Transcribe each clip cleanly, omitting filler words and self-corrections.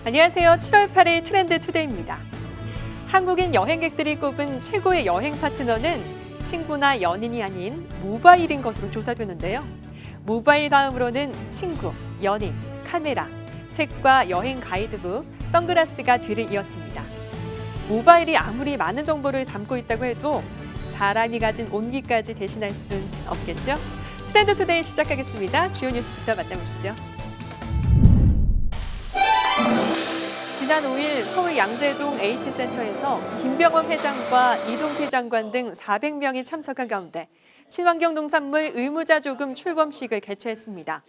안녕하세요. 7월 8일 트렌드 투데이입니다. 한국인 여행객들이 꼽은 최고의 여행 파트너는 친구나 연인이 아닌 모바일인 것으로 조사되는데요. 모바일 다음으로는 친구, 연인, 카메라, 책과 여행 가이드북, 선글라스가 뒤를 이었습니다. 모바일이 아무리 많은 정보를 담고 있다고 해도 사람이 가진 온기까지 대신할 순 없겠죠? 트렌드 투데이 시작하겠습니다. 주요 뉴스부터 만나보시죠. 지난 5일 서울 양재동 AT센터에서 김병원 회장과 이동필 장관 등 400명이 참석한 가운데 친환경 농산물 의무자조금 출범식을 개최했습니다.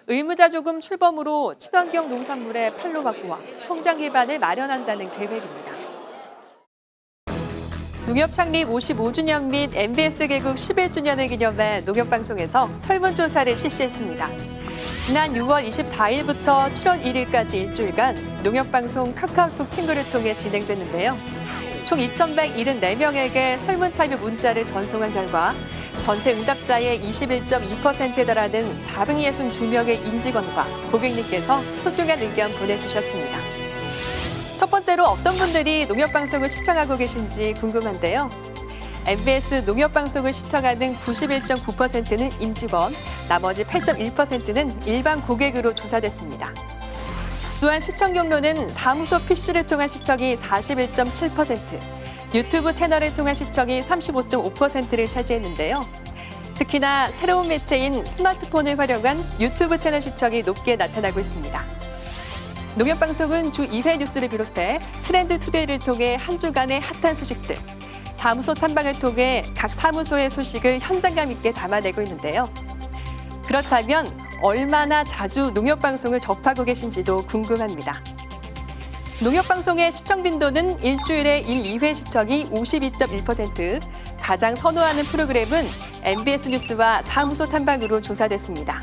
의무자조금 출범으로 친환경 농산물의 판로 확보와 성장 기반을 마련한다는 계획입니다. 농협 창립 55주년 및 MBS 개국 11주년을 기념해 농협방송에서 설문조사를 실시했습니다. 지난 6월 24일부터 7월 1일까지 일주일간 농협방송 카카오톡 친구를 통해 진행됐는데요. 총 2,174명에게 설문 참여 문자를 전송한 결과 전체 응답자의 21.2%에 달하는 462명의 임직원과 고객님께서 소중한 의견 보내주셨습니다. 첫 번째로 어떤 분들이 농협방송을 시청하고 계신지 궁금한데요. MBS 농협방송을 시청하는 91.9%는 임직원, 나머지 8.1%는 일반 고객으로 조사됐습니다. 또한 시청 경로는 사무소 PC를 통한 시청이 41.7%, 유튜브 채널을 통한 시청이 35.5%를 차지했는데요. 특히나 새로운 매체인 스마트폰을 활용한 유튜브 채널 시청이 높게 나타나고 있습니다. 농협방송은 주 2회 뉴스를 비롯해 트렌드 투데이를 통해 한 주간의 핫한 소식들, 사무소 탐방을 통해 각 사무소의 소식을 현장감 있게 담아내고 있는데요. 그렇다면 얼마나 자주 농협방송을 접하고 계신지도 궁금합니다. 농협방송의 시청 빈도는 일주일에 1, 2회 시청이 52.1%, 가장 선호하는 프로그램은 MBS 뉴스와 사무소 탐방으로 조사됐습니다.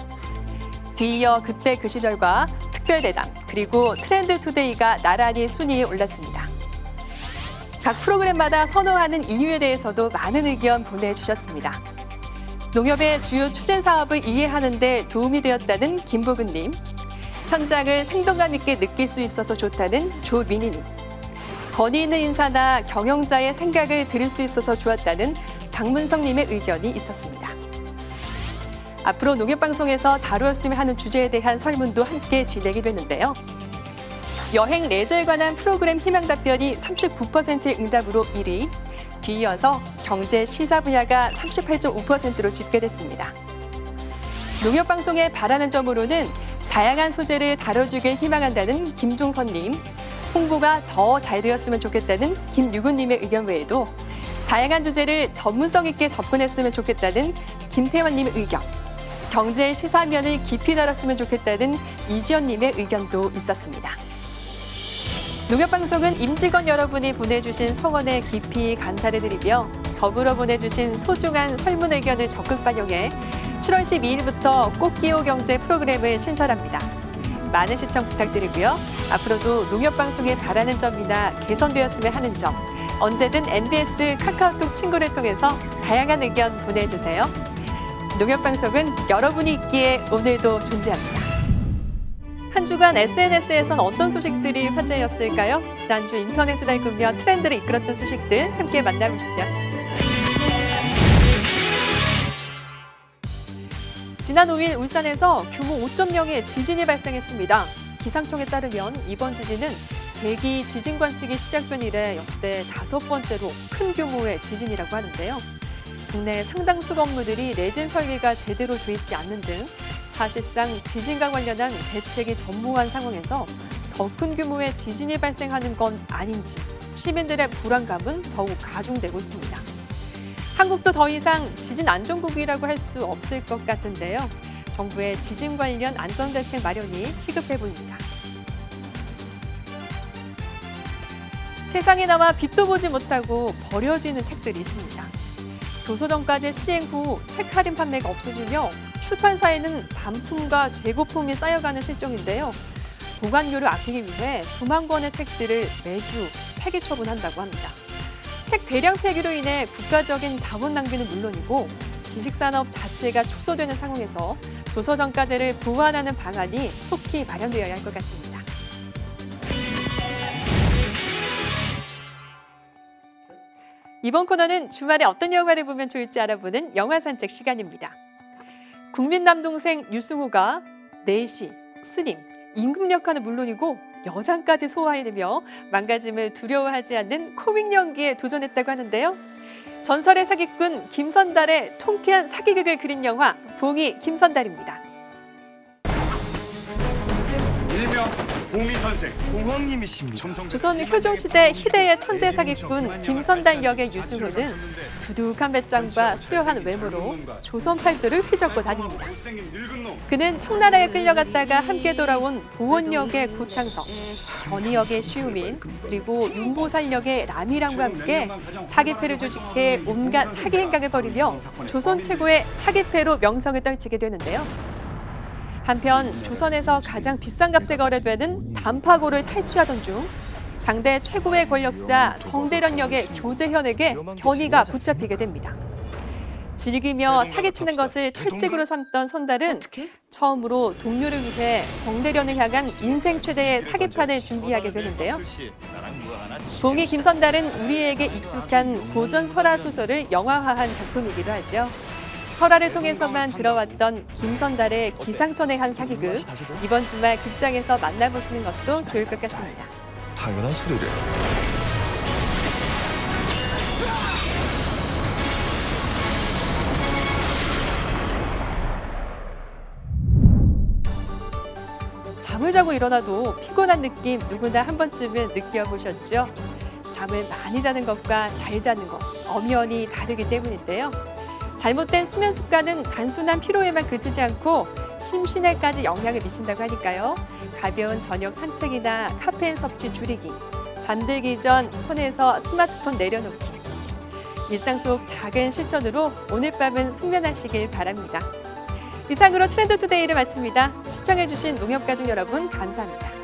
뒤이어 그때 그 시절과 특별대담, 그리고 트렌드 투데이가 나란히 순위에 올랐습니다. 각 프로그램마다 선호하는 이유에 대해서도 많은 의견 보내주셨습니다. 농협의 주요 추진 사업을 이해하는 데 도움이 되었다는 김보근님, 현장을 생동감 있게 느낄 수 있어서 좋다는 조민희님, 건의 있는 인사나 경영자의 생각을 들을 수 있어서 좋았다는 박문성님의 의견이 있었습니다. 앞으로 농협방송에서 다루었으면 하는 주제에 대한 설문도 함께 진행이 됐는데요. 여행 레저에 관한 프로그램 희망 답변이 39%의 응답으로 1위, 뒤이어서 경제 시사 분야가 38.5%로 집계됐습니다. 농협방송에 바라는 점으로는 다양한 소재를 다뤄주길 희망한다는 김종선님, 홍보가 더 잘 되었으면 좋겠다는 김유근님의 의견 외에도 다양한 주제를 전문성 있게 접근했으면 좋겠다는 김태환님의 의견, 경제 시사면을 깊이 다뤘으면 좋겠다는 이지연님의 의견도 있었습니다. 농협방송은 임직원 여러분이 보내주신 성원에 깊이 감사를 드리며 더불어 보내주신 소중한 설문 의견을 적극 반영해 7월 12일부터 꽃기호 경제 프로그램을 신설합니다. 많은 시청 부탁드리고요. 앞으로도 농협방송에 바라는 점이나 개선되었으면 하는 점, 언제든 MBS 카카오톡 친구를 통해서 다양한 의견 보내주세요. 농협방송은 여러분이 있기에 오늘도 존재합니다. 한 주간 SNS에선 어떤 소식들이 화제였을까요? 지난주 인터넷을 달구며 트렌드를 이끌었던 소식들 함께 만나보시죠. 지난 5일 울산에서 규모 5.0의 지진이 발생했습니다. 기상청에 따르면 이번 지진은 대기 지진 관측이 시작된 이래 역대 5번째로 큰 규모의 지진이라고 하는데요. 국내 상당수 건물들이 내진 설계가 제대로 돼 있지 않는 등 사실상 지진과 관련한 대책이 전무한 상황에서 더 큰 규모의 지진이 발생하는 건 아닌지 시민들의 불안감은 더욱 가중되고 있습니다. 한국도 더 이상 지진 안전국이라고 할 수 없을 것 같은데요. 정부의 지진 관련 안전대책 마련이 시급해 보입니다. 세상에 나와 빛도 보지 못하고 버려지는 책들이 있습니다. 도서정가제 시행 후 책 할인 판매가 없어지며 출판사에는 반품과 재고품이 쌓여가는 실정인데요. 보관료를 아끼기 위해 수만 권의 책들을 매주 폐기 처분한다고 합니다. 책 대량 폐기로 인해 국가적인 자원 낭비는 물론이고 지식산업 자체가 축소되는 상황에서 도서정가제를 보완하는 방안이 속히 마련되어야 할 것 같습니다. 이번 코너는 주말에 어떤 영화를 보면 좋을지 알아보는 영화 산책 시간입니다. 국민 남동생 유승호가 내시, 스님, 임금 역할은 물론이고 여장까지 소화해내며 망가짐을 두려워하지 않는 코믹 연기에 도전했다고 하는데요. 전설의 사기꾼 김선달의 통쾌한 사기극을 그린 영화 봉이 김선달입니다. 일명 봉이 선생. 공황님이십니다. 조선 효종시대 희대의 천재 사기꾼 김선달 역의 유승호는 두둑한 배짱과 수려한 외모로 조선 팔도를 휘젓고 다닙니다. 그는 청나라에 끌려갔다가 함께 돌아온 보원 역의 고창석, 견희 역의 시우민, 그리고 윤보살 역의 라미랑과 함께 사기패를 조직해 온갖 사기 행각을 벌이며 조선 최고의 사기패로 명성을 떨치게 되는데요. 한편 조선에서 가장 비싼 값에 거래되는 단파고를 탈취하던 중 당대 최고의 권력자 성대련 역의 조재현에게 견희가 붙잡히게 됩니다. 즐기며 사기치는 것을 철칙으로 삼던 선달은 처음으로 동료를 위해 성대련을 향한 인생 최대의 사기판을 준비하게 되는데요. 봉이 김선달은 우리에게 익숙한 고전 설화 소설을 영화화한 작품이기도 하죠. 설화를 통해서만 들어왔던 김선달의 기상천외한 사기극, 이번 주말 극장에서 만나보시는 것도 좋을 것 같습니다. 당연한 소리래요. 잠을 자고 일어나도 피곤한 느낌 누구나 한 번쯤은 느껴보셨죠? 잠을 많이 자는 것과 잘 자는 것, 엄연히 다르기 때문인데요. 잘못된 수면 습관은 단순한 피로에만 그치지 않고 심신에까지 영향을 미친다고 하니까요. 가벼운 저녁 산책이나 카페인 섭취 줄이기, 잠들기 전 손에서 스마트폰 내려놓기. 일상 속 작은 실천으로 오늘 밤은 숙면하시길 바랍니다. 이상으로 트렌드 투데이를 마칩니다. 시청해주신 농협가족 여러분 감사합니다.